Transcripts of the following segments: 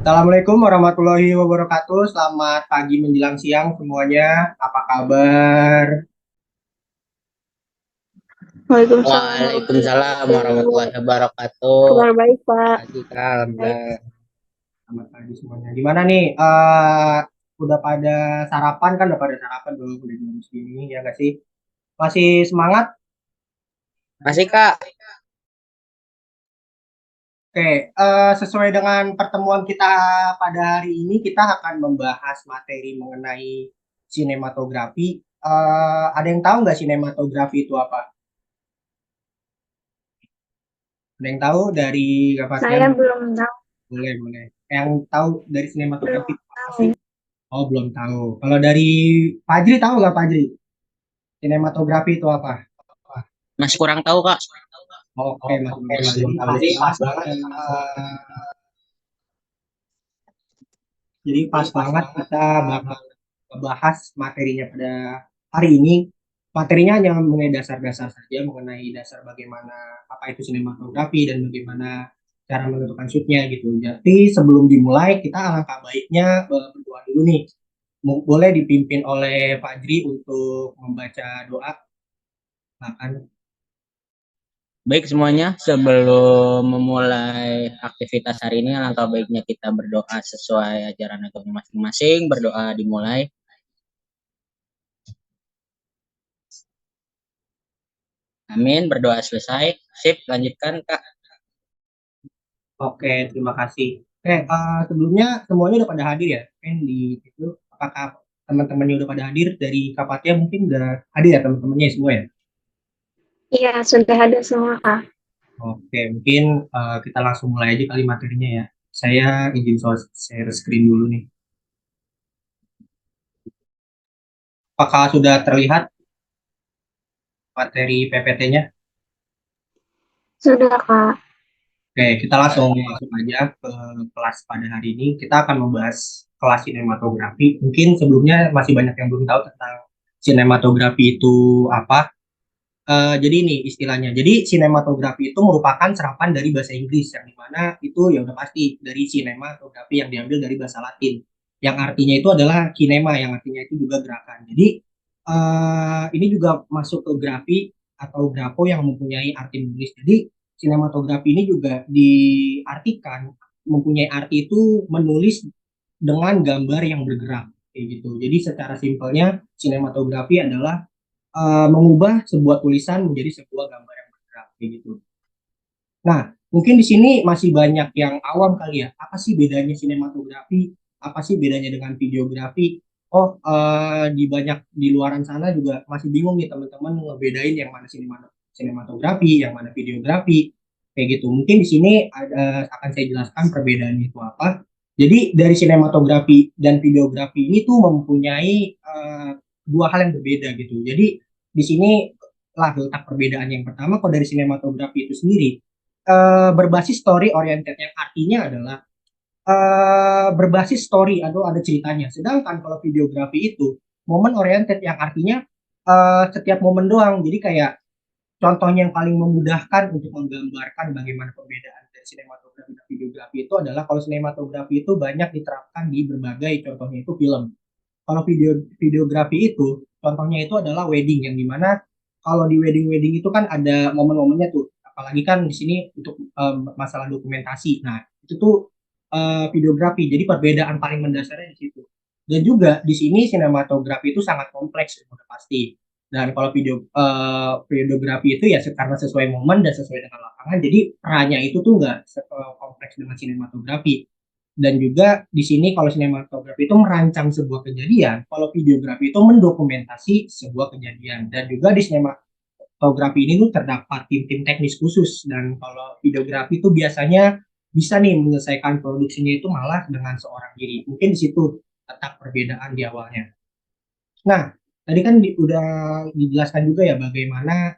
Assalamualaikum warahmatullahi wabarakatuh. Selamat pagi menjelang siang semuanya. Apa kabar? Waalaikumsalam warahmatullahi Waalaikumsalam wabarakatuh. warahmatullahi wabarakatuh. Kabar baik, Pak. Pagi Kak, Baik. Alhamdulillah. Selamat pagi semuanya. Gimana nih? Udah pada sarapan kan? Udah pada sarapan dulu udah jam segini ya nggak sih? Masih semangat? Masih Kak, Oke, sesuai dengan pertemuan kita pada hari ini, kita akan membahas materi mengenai sinematografi. Ada yang tahu nggak sinematografi itu apa? Ada yang tahu dari Kak Fasyan? Saya belum tahu. Boleh, boleh. Yang tahu dari Belum sinematografi itu apa tahu. sih? Oh, belum tahu. Kalau dari Fajri tahu nggak Fajri? Sinematografi itu apa? masih kurang tahu Kak. Oke, Mas. Jadi pas banget. Jadi pas banget kita bakal membahas materinya pada hari ini. Materinya hanya mengenai dasar-dasar saja, mengenai dasar bagaimana apa itu sinematografi dan bagaimana cara menentukan shootnya gitu. Jadi sebelum dimulai, kita alangkah baiknya berdoa dulu nih. Boleh dipimpin oleh Fajri untuk membaca doa, silakan. Baik semuanya, sebelum memulai aktivitas hari ini, alangkah baiknya kita berdoa sesuai ajaran agama masing-masing. Berdoa dimulai. Amin, berdoa selesai. Sip, lanjutkan Kak. Oke, terima kasih. Sebelumnya semuanya udah pada hadir ya? Kan di itu apakah teman-temannya udah pada hadir dari Kapatia mungkin udah hadir ya teman-temannya semua ya? Iya, sudah ada semua, Kak. Oke, mungkin kita langsung mulai aja kali materinya ya. Saya izin share screen dulu nih. Apakah sudah terlihat materi PPT-nya? Sudah, Kak. Oke, kita langsung masuk aja ke kelas pada hari ini. Kita akan membahas kelas sinematografi. Mungkin sebelumnya masih banyak yang belum tahu tentang sinematografi itu apa. Jadi ini istilahnya. Jadi sinematografi itu merupakan serapan dari bahasa Inggris yang dimana itu ya udah pasti dari sinematografi yang diambil dari bahasa Latin. Yang artinya itu adalah kinema, yang artinya itu juga gerakan. Jadi ini juga masuk ke grafi atau grafo yang mempunyai arti menulis. Jadi sinematografi ini juga diartikan mempunyai arti itu menulis dengan gambar yang bergerak kayak gitu. Jadi secara simpelnya sinematografi adalah mengubah sebuah tulisan menjadi sebuah gambar yang bergerak kayak gitu. Nah, mungkin di sini masih banyak yang awam kali ya. Apa sih bedanya sinematografi? Apa sih bedanya dengan videografi? Oh, di banyak di luaran sana juga masih bingung nih teman-teman ngebedain yang mana sinematografi, yang mana videografi, kayak gitu. Mungkin di sini akan saya jelaskan perbedaannya itu apa. Jadi dari sinematografi dan videografi ini tuh mempunyai dua hal yang berbeda gitu. Jadi di sini lah letak perbedaan yang pertama kalau dari sinematografi itu sendiri berbasis story oriented yang artinya adalah berbasis story atau ada ceritanya. Sedangkan kalau videografi itu momen oriented yang artinya setiap momen doang. Jadi kayak contohnya yang paling memudahkan untuk menggambarkan bagaimana perbedaan dari sinematografi dan videografi itu adalah kalau sinematografi itu banyak diterapkan di berbagai contohnya itu film. Kalau videografi itu contohnya itu adalah wedding yang dimana kalau di wedding itu kan ada momen-momennya tuh apalagi kan di sini untuk masalah dokumentasi. Nah itu tuh videografi. Jadi perbedaan paling mendasarnya di situ. Dan juga di sini sinematografi itu sangat kompleks udah pasti. Dan kalau videografi itu ya karena sesuai momen dan sesuai dengan lapangan, jadi perannya itu tuh nggak kompleks dengan sinematografi. Dan juga di sini kalau sinematografi itu merancang sebuah kejadian, kalau videografi itu mendokumentasi sebuah kejadian. Dan juga di sinematografi ini tuh terdapat tim-tim teknis khusus. Dan kalau videografi itu biasanya bisa nih menyelesaikan produksinya itu malah dengan seorang diri. Mungkin di situ letak perbedaan di awalnya. Nah, tadi kan udah dijelaskan juga ya bagaimana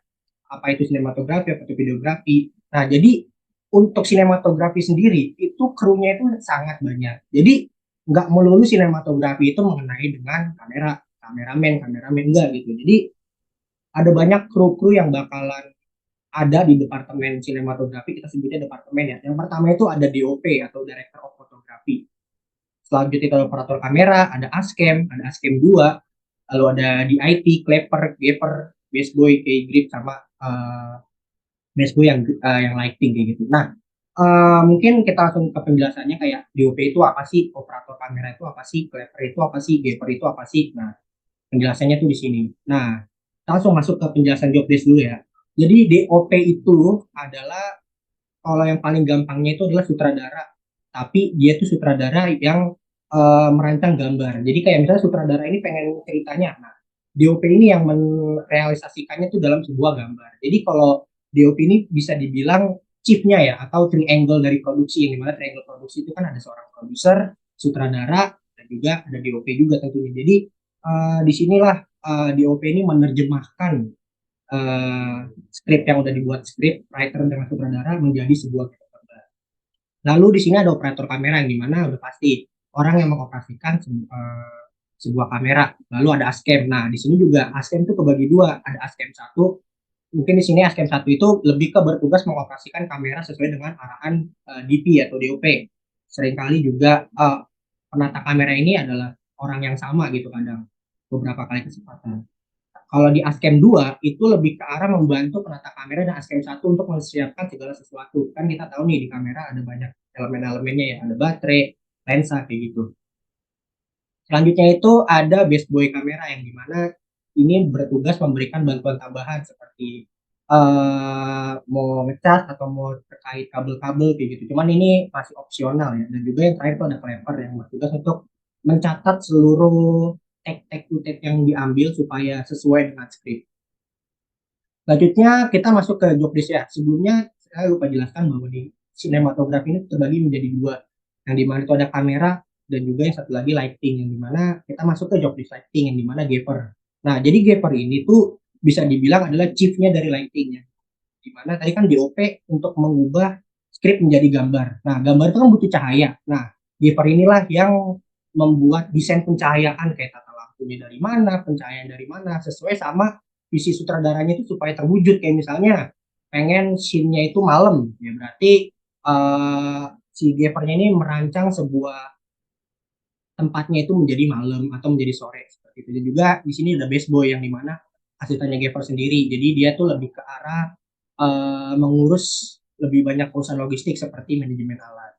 apa itu sinematografi, apa itu videografi. Nah, jadi untuk sinematografi sendiri itu krunya itu sangat banyak. Jadi nggak melulu sinematografi itu mengenai dengan kameramen enggak gitu. Jadi ada banyak kru-kru yang bakalan ada di departemen sinematografi, kita sebutnya departemen ya. Yang pertama itu ada DOP atau Director of Photography. Selanjutnya itu ada operator kamera, ada Ascam, ada Ascam 2, lalu ada DIT, Clapper, Gapper, Best Boy, K-Grip, sama Best Boy yang lighting kayak gitu. Nah, mungkin kita langsung ke penjelasannya kayak DOP itu apa sih, operator kamera itu apa sih, Clapper itu apa sih, Gapper itu apa sih. Nah, penjelasannya tuh di sini. Nah, kita langsung masuk ke penjelasan job desk dulu ya. Jadi DOP itu adalah, kalau yang paling gampangnya itu adalah sutradara, tapi dia tuh sutradara yang merancang gambar. Jadi kayak misalnya sutradara ini pengen ceritanya, nah DOP ini yang merealisasikannya tuh dalam sebuah gambar. Jadi kalau DOP ini bisa dibilang chiefnya ya, atau triangle dari produksi, yang dimana triangle produksi itu kan ada seorang produser, sutradara, dan juga ada DOP juga tentunya. Jadi disinilah DOP ini menerjemahkan skrip yang udah dibuat, skrip writer dengan sutradara, menjadi sebuah gambar. Lalu di sini ada operator kamera, yang dimana udah pasti orang yang mengoperasikan sebuah kamera. Lalu ada Ascam. Nah, di sini juga Ascam itu kebagi dua. Ada Ascam 1. Mungkin di sini Ascam 1 itu lebih ke bertugas mengoperasikan kamera sesuai dengan arahan DP atau DOP. Seringkali juga penata kamera ini adalah orang yang sama gitu kadang, beberapa kali kesempatan. Kalau di Ascam 2 itu lebih ke arah membantu penata kamera dan Ascam 1 untuk mempersiapkan segala sesuatu. Kan kita tahu nih di kamera ada banyak elemen-elemennya ya, ada baterai, lensa kayak gitu. Selanjutnya itu ada best boy kamera, yang dimana ini bertugas memberikan bantuan tambahan seperti mau ngecas atau mau terkait kabel-kabel kayak gitu. Cuman ini masih opsional ya. Dan juga yang terakhir itu ada clapper yang bertugas untuk mencatat seluruh take to take yang diambil supaya sesuai dengan skrip. Selanjutnya kita masuk ke job desk ya. Sebelumnya saya lupa jelaskan bahwa di sinematografi ini terbagi menjadi dua, yang dimana itu ada kamera dan juga yang satu lagi lighting, yang dimana kita masuk ke job desk lighting, yang dimana gaffer. Nah, jadi gaffer ini tuh bisa dibilang adalah chiefnya dari lightingnya, dimana tadi kan DOP untuk mengubah skrip menjadi gambar. Nah, gambar itu kan butuh cahaya. Nah, gaffer inilah yang membuat desain pencahayaan, kayak tata lampunya dari mana, pencahayaan dari mana, sesuai sama visi sutradaranya itu supaya terwujud. Kayak misalnya pengen scene-nya itu malam, ya berarti si gaffernya ini merancang sebuah tempatnya itu menjadi malam atau menjadi sore seperti itu. Dan juga di sini ada best boy, yang dimana asistennya gaffer sendiri. Jadi dia tuh lebih ke arah mengurus lebih banyak urusan logistik seperti manajemen alat.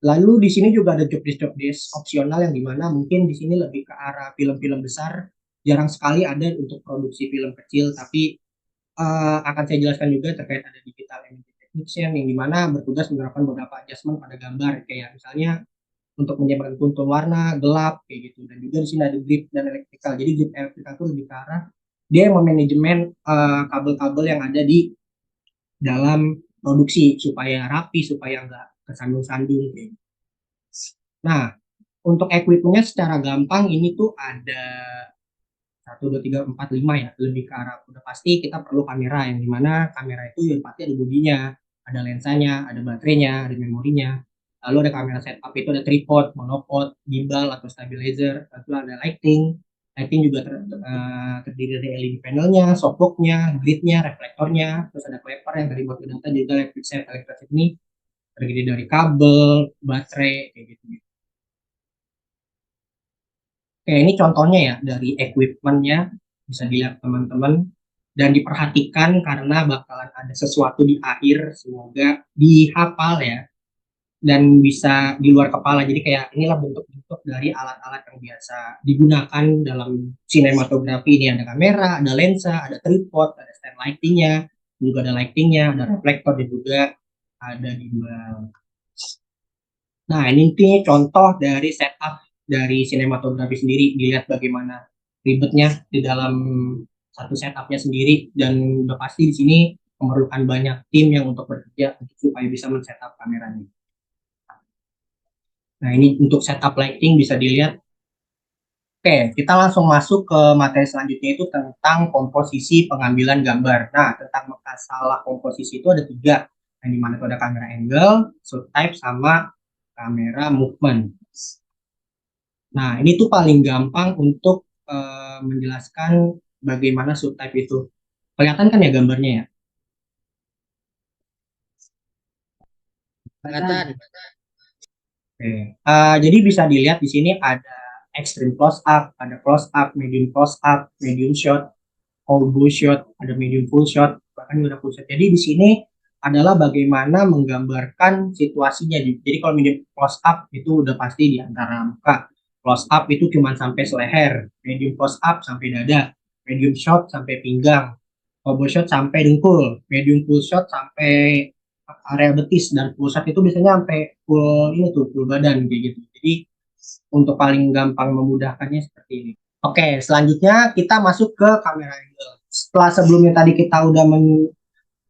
Lalu di sini juga ada job desk opsional, yang dimana mungkin di sini lebih ke arah film-film besar. Jarang sekali ada untuk produksi film kecil, tapi akan saya jelaskan juga terkait ada digital image technician, yang dimana bertugas menerapkan beberapa adjustment pada gambar, kayak misalnya untuk menyebarkan kontur warna gelap kayak gitu. Dan juga di sini ada grip dan elektrikal. Jadi grip elektrikal itu lebih ke arah dia yang memanajemen kabel-kabel yang ada di dalam produksi supaya rapi, supaya nggak kesandung-sandung kayak gitu. Nah, untuk equipmentnya secara gampang ini tuh ada 1, 2, 3, 4, 5 ya, lebih ke arah udah pasti kita perlu kamera, yang dimana kamera itu ya pasti ada bodinya, ada lensanya, ada baterainya, ada memorinya. Lalu ada kamera setup, itu ada tripod, monopod, gimbal atau stabilizer. Lalu ada lighting. Lighting juga terdiri dari LED panelnya, softboxnya, gridnya, reflektornya. Terus ada clapper yang tadi buat data, juga electric set. Electric set ini terdiri dari kabel, baterai, kayak gitu. Oke, ini contohnya ya dari equipmentnya, bisa dilihat teman-teman dan diperhatikan karena bakalan ada sesuatu di akhir, semoga dihafal ya dan bisa di luar kepala. Jadi kayak inilah bentuk-bentuk dari alat-alat yang biasa digunakan dalam sinematografi. Ini ada kamera, ada lensa, ada tripod, ada stand lightingnya, juga ada lightingnya, ada reflektor, dan juga ada gimbal. Nah, ini contoh dari setup dari sinematografi sendiri. Dilihat bagaimana ribetnya di dalam satu setupnya sendiri, dan udah pasti di sini memerlukan banyak tim yang untuk bekerja supaya bisa men-setup kameranya. Nah, ini untuk setup lighting bisa dilihat. Oke, kita langsung masuk ke materi selanjutnya, itu tentang komposisi pengambilan gambar. Nah, tentang masalah komposisi itu ada 3, yang dimana itu ada kamera angle, subtype, sama kamera movement. Nah, ini tuh paling gampang untuk menjelaskan bagaimana subtype itu. Kelihatan kan ya gambarnya ya? Kelihatan. Jadi bisa dilihat di sini ada extreme close up, ada close up, medium shot, combo shot, ada medium full shot, bahkan udah full shot. Jadi di sini adalah bagaimana menggambarkan situasinya. Jadi kalau medium close up itu udah pasti di antara muka. Close up itu cuma sampai seleher, medium close up sampai dada, medium shot sampai pinggang, combo shot sampai dengkul, medium full shot sampai area betis, dan full shot itu biasanya sampai full ini tuh, full badan kayak gitu. Jadi untuk paling gampang memudahkannya seperti ini. Oke, selanjutnya kita masuk ke kamera angle. Setelah sebelumnya tadi kita udah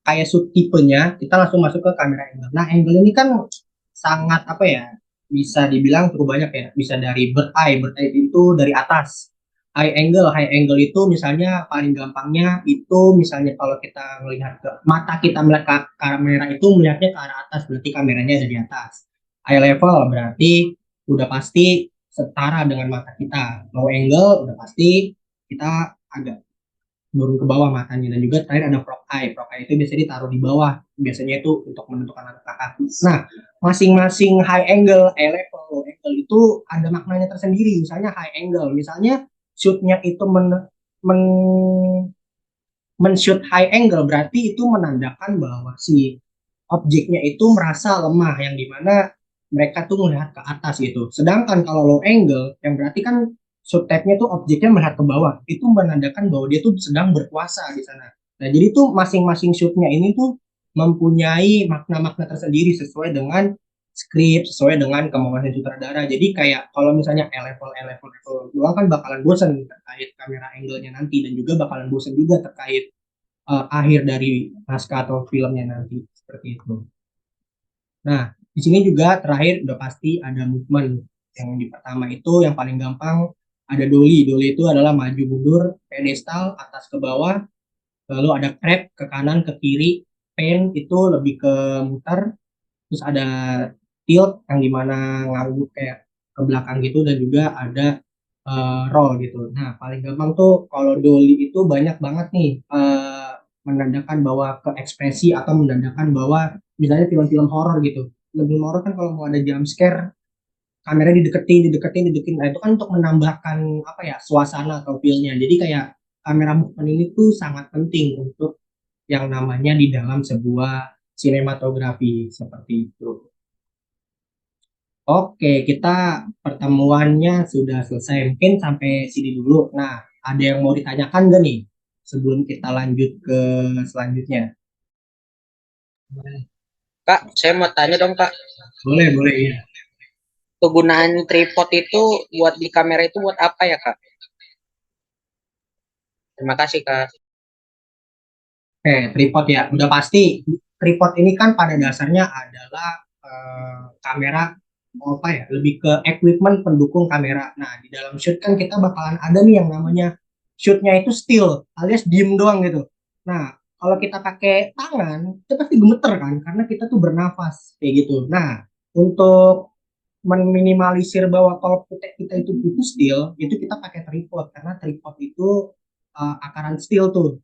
kayak subtipenya, kita langsung masuk ke kamera angle. Nah, angle ini kan sangat apa ya? Bisa dibilang cukup banyak ya. Bisa dari bird eye itu dari atas. High angle itu misalnya paling gampangnya itu misalnya kalau kita melihat ke mata kita melihat ke kamera itu melihatnya ke arah atas, berarti kameranya ada di atas. Eye level berarti udah pasti setara dengan mata kita. Low angle udah pasti kita agak turun ke bawah matanya, dan juga terakhir ada frog eye. Frog eye itu biasanya ditaruh di bawah, biasanya itu untuk menentukan langkah kaki. Nah, masing-masing high angle, eye level, low angle itu ada maknanya tersendiri. Misalnya high angle, misalnya shootnya itu men men-shoot high angle, berarti itu menandakan bahwa si objeknya itu merasa lemah, yang dimana mereka tuh melihat ke atas gitu. Sedangkan kalau low angle, yang berarti kan subtype-nya tuh objeknya melihat ke bawah, itu menandakan bahwa dia tuh sedang berkuasa di sana. Nah, jadi tuh masing-masing shootnya ini tuh mempunyai makna-makna tersendiri sesuai dengan skrip, sesuai dengan kemauan sutradara. Jadi kayak kalau misalnya level doang kan bakalan bosan terkait kamera angle-nya nanti, dan juga bakalan bosan juga terkait akhir dari naskah atau filmnya nanti seperti itu. Nah, di sini juga terakhir udah pasti ada movement. Yang di pertama itu yang paling gampang ada dolly. Dolly itu adalah maju mundur, pedestal atas ke bawah, lalu ada crab ke kanan ke kiri, pan itu lebih ke muter, terus ada tilt yang dimana ngangguk kayak ke belakang gitu, dan juga ada roll gitu. Nah, paling gampang tuh kalau dolly itu banyak banget nih menandakan bahwa ke ekspresi atau menandakan bahwa misalnya film-film horor gitu. Lebih horor kan kalau mau ada jump scare, kamera dideketin. Nah, itu kan untuk menambahkan apa ya, suasana atau feel-nya. Jadi kayak kamera movement ini tuh sangat penting untuk yang namanya di dalam sebuah sinematografi seperti itu. Oke, kita pertemuannya sudah selesai. Mungkin sampai sini dulu. Nah, ada yang mau ditanyakan nggak nih sebelum kita lanjut ke selanjutnya? Kak, saya mau tanya dong, Kak. Boleh, boleh ya. Kegunaan tripod itu buat di kamera itu buat apa ya, Kak? Terima kasih, Kak. Oke, tripod ya. Udah pasti tripod ini kan pada dasarnya adalah kamera apa ya? Lebih ke equipment pendukung kamera. Nah, di dalam shoot kan kita bakalan ada nih yang namanya shootnya itu still alias diem doang gitu. Nah, kalau kita pakai tangan, itu pasti gemeter kan, karena kita tuh bernafas kayak gitu. Nah, untuk meminimalisir bahwa kalau kita itu butuh still, itu kita pakai tripod, karena tripod itu akaran steel tuh,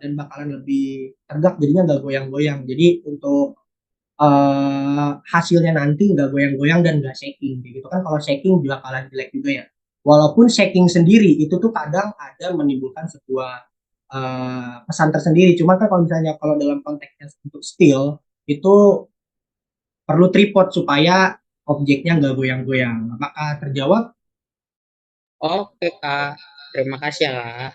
dan bakalan lebih tegak, jadinya nggak goyang-goyang. Jadi untuk hasilnya nanti nggak goyang-goyang dan nggak shaking gitu kan. Kalau shaking juga bakalan jelek juga ya, walaupun shaking sendiri itu tuh kadang ada menimbulkan sebuah pesan tersendiri. Cuma kan kalau misalnya kalau dalam konteksnya untuk steel itu perlu tripod supaya objeknya nggak goyang-goyang. Apakah terjawab? Oke, Kak. Terima kasih ya, Kak.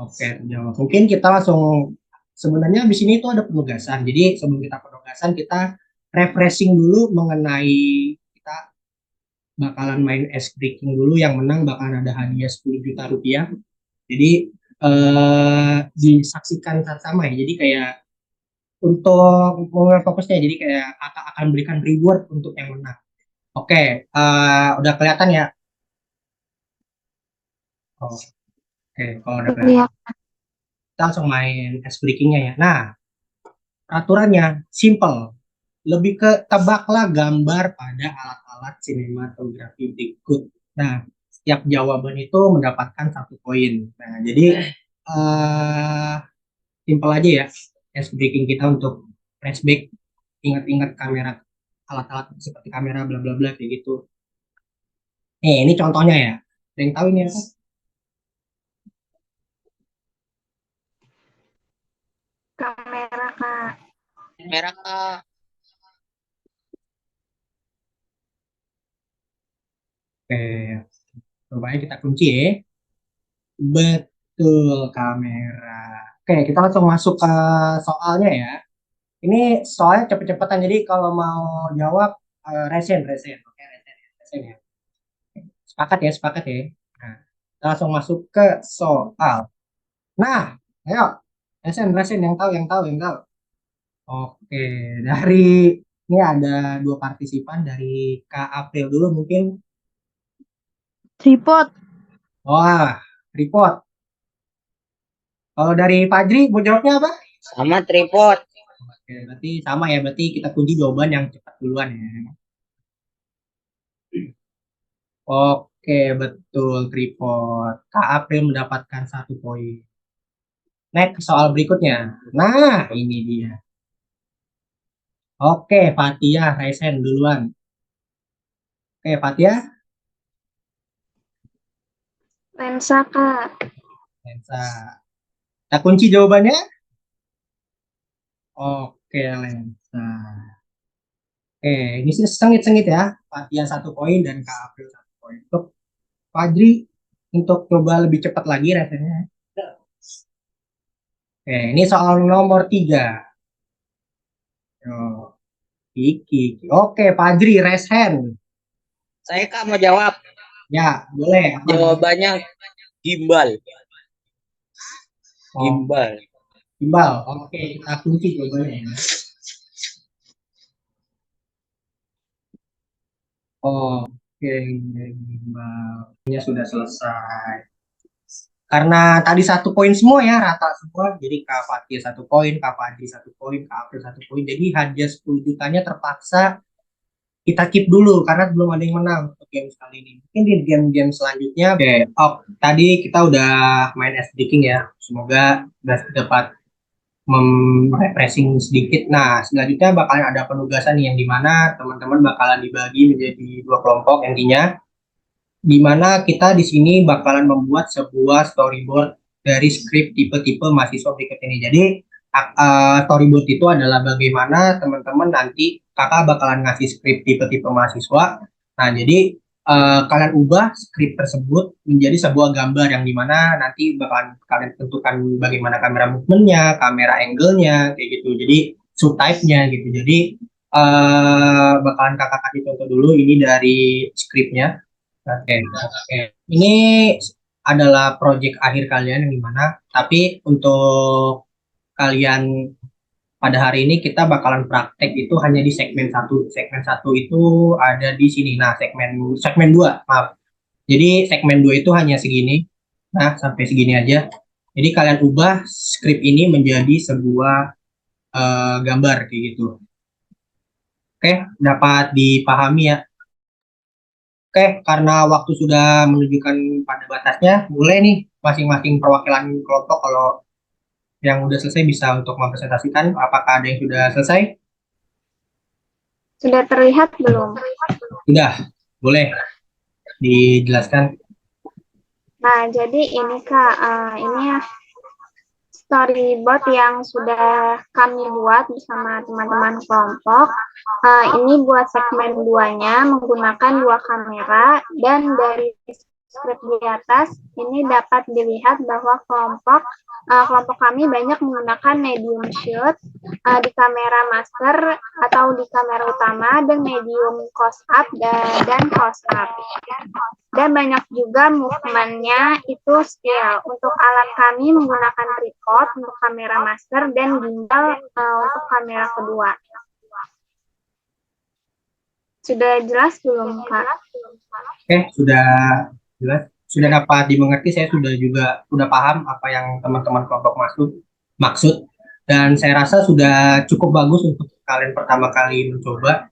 Oke, terjawab. Mungkin kita langsung, sebenarnya di sini itu ada penugasan. Jadi sebelum kita penugasan, kita refreshing dulu mengenai kita bakalan main ice breaking dulu. Yang menang bakalan ada hadiah 10 juta rupiah. Jadi disaksikan sama ya. Jadi kayak untuk mengenai fokusnya, jadi kayak kakak akan berikan reward untuk yang menang. Oke, udah kelihatan ya? Oh, oke, kalau udah Iya. kelihatan, kita langsung main ice breakingnya ya. Nah, peraturannya simple, lebih ke tebaklah gambar pada alat-alat sinematografi berikut. Nah, setiap jawaban itu mendapatkan 1 poin. Nah, jadi uh, simple aja ya ice breaking kita untuk flashback, ingat-ingat kamera alat-alat seperti kamera bla bla bla kayak gitu. Nih, ini contohnya ya. Ada yang tahu ini apa? Kamera, Kak. Merah Kak. Oke, coba aja kita kunci ya. Betul, kamera. Oke, kita langsung masuk ke soalnya ya. Ini soalnya cepet-cepetan, jadi kalau mau jawab resen, resen. Oke, resen, resen ya. Sepakat ya. Nah, kita langsung masuk ke soal. Nah, ayo, resen, resen yang tahu, yang tahu. Oke, dari ini ada dua partisipan dari Kak April dulu mungkin. Tripod. Wah, report. Kalau dari Fajri, mau jawabnya apa? Sama tripod. Oke, berarti sama ya. Berarti kita kunci jawaban yang cepat duluan ya. Oke, betul tripod. Kak April mendapatkan 1 poin. Next, soal berikutnya. Nah, ini dia. Oke, Fatia, Resen duluan. Oke, Fatia, Lensa, Kak. lensa. Kita kunci jawabannya. Oke, lensa. Oke, ini sih sengit-sengit ya. Fatia 1 poin dan Kak April 1 poin. Untuk Fajri, untuk coba lebih cepat lagi Resennya. Oke, ini soal nomor 3. Oh, Oke, Fajri, raise hand. Saya Kak mau jawab. Ya, boleh. Apa? Jawabannya gimbal. Oh, Gimbal. gimbal. Oke, kita kunci jawabannya ya. Oke, gimbal. Ini sudah selesai. Karena tadi 1 poin semua ya, rata semua. Jadi Kak Fatia 1 poin, Kak Fajri 1 poin, Kak April 1 poin. Jadi hadiah 10 jutanya terpaksa kita keep dulu karena belum ada yang menang untuk game kali ini. Mungkin di game-game selanjutnya. Oke, tadi kita udah main S-Breaking ya. Semoga dapat refreshing sedikit. Nah, selanjutnya bakalan ada penugasan nih yang dimana teman-teman bakalan dibagi menjadi 2 kelompok intinya. Dimana kita di sini bakalan membuat sebuah storyboard dari skrip tipe-tipe mahasiswa berikut ini. Jadi storyboard itu adalah bagaimana teman-teman nanti kakak bakalan ngasih skrip tipe-tipe mahasiswa. Nah, jadi kalian ubah skrip tersebut menjadi sebuah gambar yang dimana nanti bakalan kalian tentukan bagaimana kamera movementnya, kamera angle-nya, kayak gitu. Jadi subtype-nya gitu. Jadi bakalan kakak kasih contoh dulu ini dari skripnya. Oke, oke. Ini adalah project akhir kalian yang dimana, tapi untuk kalian pada hari ini kita bakalan praktek itu hanya di segmen satu. Segmen satu itu ada di sini. Nah, segmen segmen dua, maaf. Jadi segmen 2 itu hanya segini. Nah, sampai segini aja. Jadi kalian ubah skrip ini menjadi sebuah gambar kayak gitu. Oke, dapat dipahami ya. Oke, karena waktu sudah menunjukkan pada batasnya, boleh nih masing-masing perwakilan kelompok kalau yang udah selesai bisa untuk mempresentasikan apakah ada yang sudah selesai? Sudah terlihat belum? Sudah, boleh dijelaskan. Nah, jadi ini Kak, ini storyboard yang sudah kami buat bersama teman-teman kelompok. Ini buat segmen 2-nya menggunakan 2 kamera, dan dari skrip di atas ini dapat dilihat bahwa kelompok kami banyak menggunakan medium shoot di kamera master atau di kamera utama, dan medium close up dan close up. Dan banyak juga movementnya itu still. Untuk alat kami menggunakan tripod untuk kamera master dan gimbal untuk kamera kedua. Sudah jelas belum, Kak? Oke, sudah jelas, sudah dapat dimengerti. Saya sudah paham apa yang teman-teman kelompok maksud, dan saya rasa sudah cukup bagus untuk kalian pertama kali mencoba.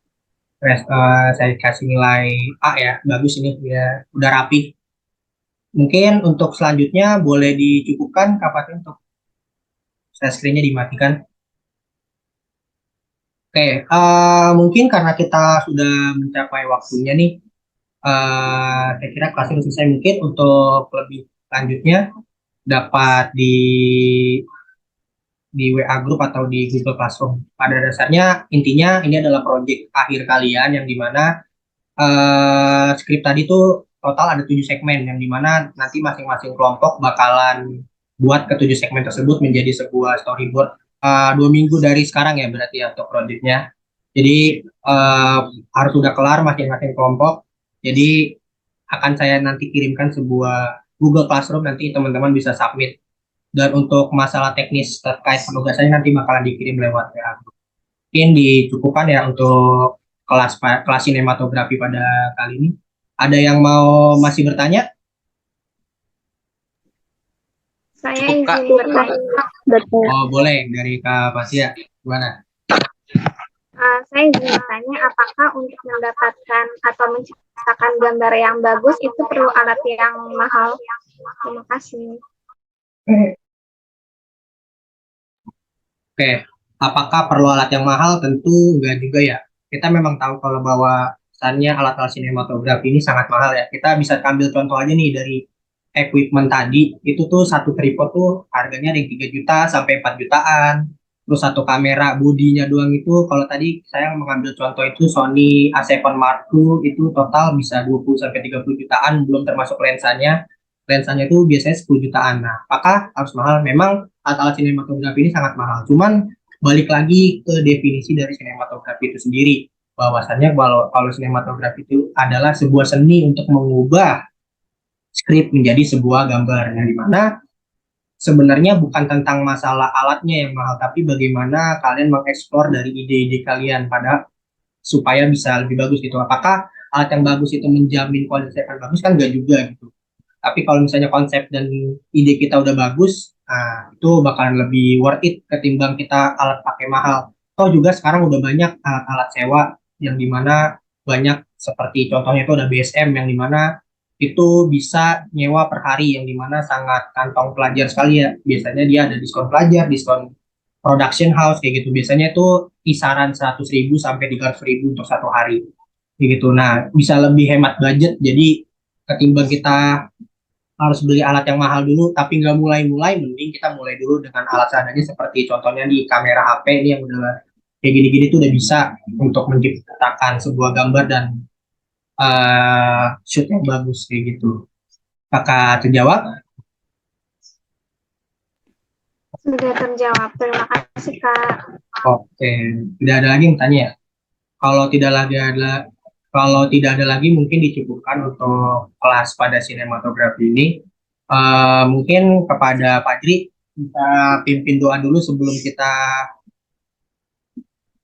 Saya kasih nilai A ya, bagus ini ya, udah rapi. Mungkin untuk selanjutnya boleh dicukupkan kapan untuk share screen-nya dimatikan. Oke, mungkin karena kita sudah mencapai waktunya nih, saya kira kelas ini selesai. Mungkin untuk lebih lanjutnya dapat di WA Group atau di Google Classroom. Pada dasarnya intinya ini adalah proyek akhir kalian yang dimana skrip tadi tuh total ada 7 segmen yang dimana nanti masing-masing kelompok bakalan buat ketujuh segmen tersebut menjadi sebuah storyboard 2 minggu dari sekarang ya berarti ya untuk proyeknya. Jadi harus sudah kelar masing-masing kelompok. Jadi akan saya nanti kirimkan sebuah Google Classroom, nanti teman-teman bisa submit. Dan untuk masalah teknis terkait penugasannya nanti bakalan dikirim lewat WA. Mungkin dicukupkan ya untuk kelas sinematografi pada kali ini. Ada yang mau masih bertanya? Saya Cukup, Kak. izin bertanya. Oh, boleh dari Kak Fatia. Gimana? Saya izin bertanya, apakah untuk mendapatkan atau menciptakan gambar yang bagus itu perlu alat yang mahal? Terima kasih. Oke, apakah perlu alat yang mahal? Tentu enggak juga ya. Kita memang tahu kalau bahwasannya alat-alat sinematografi ini sangat mahal ya. Kita bisa ambil contoh aja nih dari equipment tadi. Itu tuh satu tripod tuh harganya dari 3 juta sampai 4 jutaan. Terus satu kamera bodinya doang itu, kalau tadi saya mengambil contoh itu Sony A7 Mark II, itu total bisa 20 sampai 30 jutaan, belum termasuk lensanya. Lensanya itu biasanya 10 jutaan. Nah, apakah harus mahal? Memang alat-alat sinematografi ini sangat mahal. Cuman balik lagi ke definisi dari sinematografi itu sendiri. Bahwasannya kalau sinematografi itu adalah sebuah seni untuk mengubah skrip menjadi sebuah gambar. Yang dimana sebenarnya bukan tentang masalah alatnya yang mahal, tapi bagaimana kalian mengeksplor dari ide-ide kalian pada supaya bisa lebih bagus gitu. Apakah alat yang bagus itu menjamin kualitasnya akan bagus? Kan enggak juga gitu. Tapi kalau misalnya konsep dan ide kita udah bagus, nah itu bakalan lebih worth it ketimbang kita alat pakai mahal. Toh juga sekarang udah banyak alat-alat sewa yang dimana banyak seperti contohnya itu ada BSM yang dimana itu bisa nyewa per hari yang dimana sangat kantong pelajar sekali ya. Biasanya dia ada diskon pelajar, diskon production house kayak gitu. Biasanya itu kisaran 100.000 sampai 300.000 untuk satu hari. Kayak gitu. Nah, bisa lebih hemat budget. Jadi ketimbang kita harus beli alat yang mahal dulu tapi nggak mulai-mulai, mending kita mulai dulu dengan alat seadanya seperti contohnya di kamera HP ini yang udah kayak gini-gini tuh udah bisa untuk menciptakan sebuah gambar dan shoot yang bagus kayak gitu. Kakak terjawab? Sudah terjawab. Terima kasih, Kak. Oke, tidak ada lagi yang tanya ya? Kalau tidak lagi ada Kalau tidak ada lagi mungkin dicukupkan untuk kelas pada sinematografi ini. Mungkin kepada Fajri kita pimpin doa dulu sebelum kita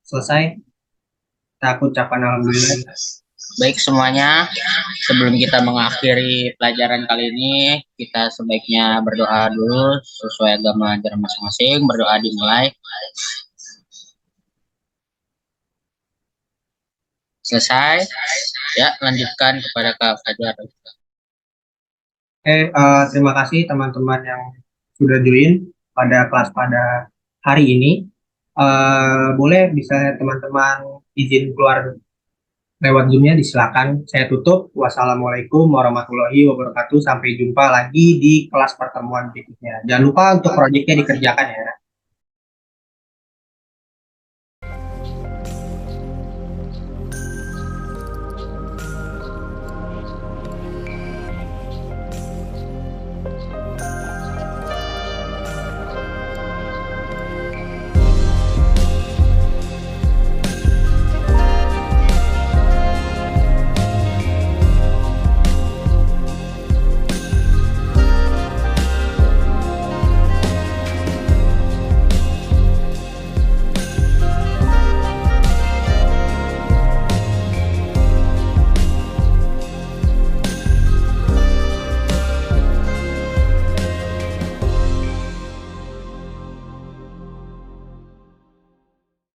selesai. Kita ucapkan alhamdulillah. Baik semuanya, sebelum kita mengakhiri pelajaran kali ini, kita sebaiknya berdoa dulu sesuai agama ajaran masing-masing. Berdoa dimulai. Selesai. Ya, lanjutkan kepada Kak Fajar. Oke, terima kasih teman-teman yang sudah join pada kelas pada hari ini. Boleh bisa teman-teman izin keluar lewat Zoom-nya, disilakan. Saya tutup. Wassalamualaikum warahmatullahi wabarakatuh. Sampai jumpa lagi di kelas pertemuan berikutnya. Jangan lupa untuk proyeknya dikerjakan ya.